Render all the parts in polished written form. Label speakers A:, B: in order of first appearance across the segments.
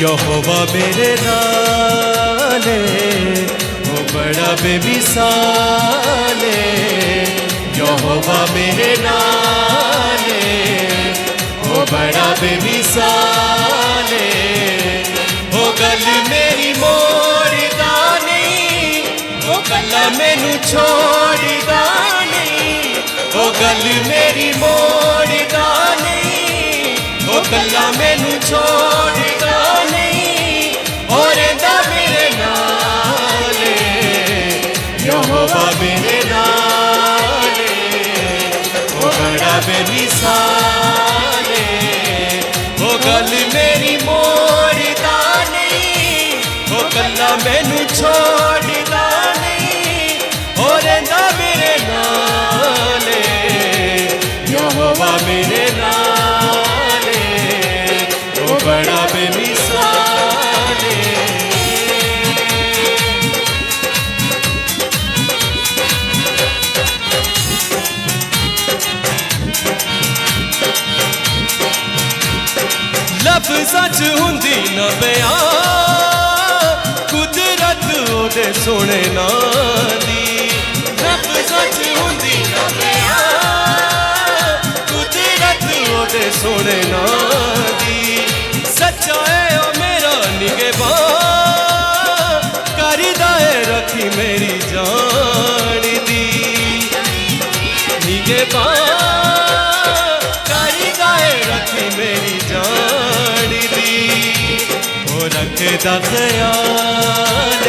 A: यहोवा मेरे नाल वो बड़ा बेमिसाल यहोवा मेरे नाल वो बड़ा बेमिसाल वो गल मेरी मोड़दा नहीं वो गल्ला मैनू छोड़दा नहीं वो गल मेरी मोड़दा नहीं वो गल्ला मैनू छोड़दा नहीं और मेरे नाल यहोवा मेरे नाल वो बड़ा बेमिसाल वो गल मेरी मोड़दा नहीं वो गल्ला मैनू छोड़दा नहीं और मेरे नाल यहोवा मेरे नाल वो बड़ा बेमिसाल लफ्ज़ां च हुंदी ना बयान कुदरत ओदे सोहणे नां दी लफ्ज़ां च हुंदी ना बयान कुदरत ओदे सोहणे नां दी सच्चा है ओ मेरा निगहबान करदा है रखी मेरी जान दी निगहबान करदा है रखी मेरी जान दी वो रखदा ख्याल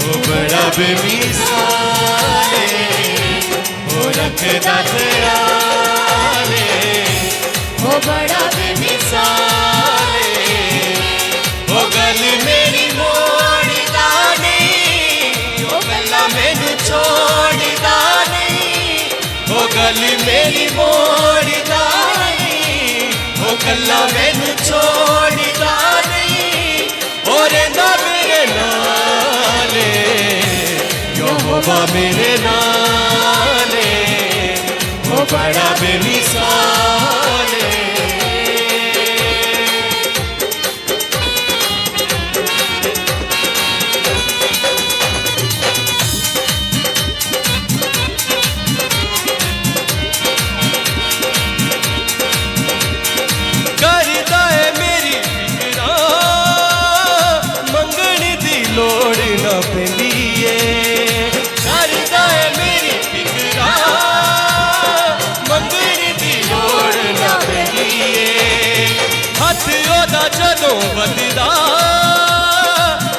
A: वो बड़ा बेमिसाल वो रखदा ख्याल वो बड़ा बेमिसाल वो गल मेरी मोड़दा नहीं वो गल्ला मैनू छोड़दा नहीं वो गल मेरी मोड़दा नहीं वो गल्ला मैनू छोड़दा नहीं और मेरे नाल यहोवा मेरे नाल वो बड़ा बेमिसाल करदा है मेरी फिकरा मंगण दी लोड़ ना पैंदी करदा है मेरी फिकरा मंगण दी लोड़ ना पैंदी हथ ओदा जदों बददा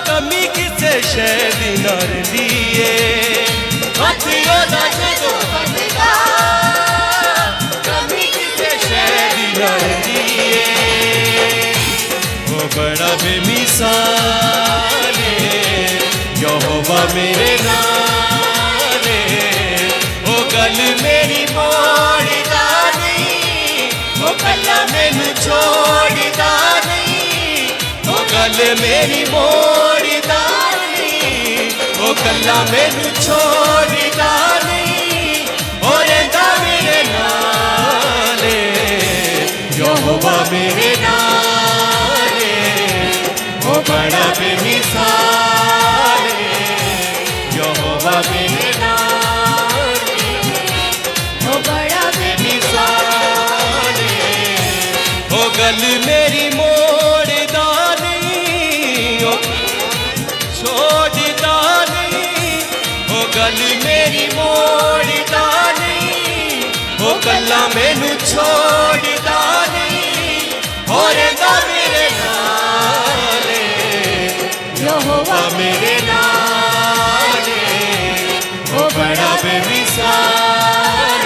A: कमी किसे शै दी ना रहिंदी हथ ओदा जदों बददा कमी किसे शै दी ना रहिंदी वो बड़ा बेमिसाल यहोवा मेरे नाल वो गल मेरी मोड़दा नहीं वो गल्ला मैनू छोड़दा नहीं वो गल मेरी मोड़दा नहीं वो गल्ला मैनू छोड़दा नहीं और मेरे नाल यहोवा मेरे नाल वो बड़ा बेमिसाल यहोवा मेरे नाल वो बड़ा बेमिसाल वो गल मेरी मोड़दा नहीं वो छोड़दा नहीं वो गल मेरी मोड़दा नहीं वो गल्ला मैनू छोड़दा नहीं और मेरे नाल यहोवा मेरे नाल वो बड़ा बेमिसाल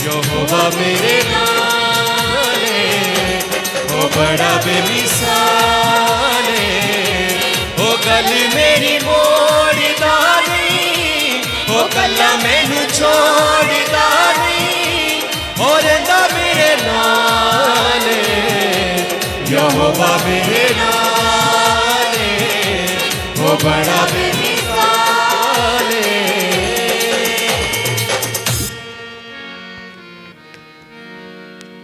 A: यहोवा मेरे नाल वो बड़ा बेमिसाल वो गल मेरी मोड़दा नहीं वो गल्ला मैनू छोड़दा नहीं और मेरे नाल यहोवा मेरे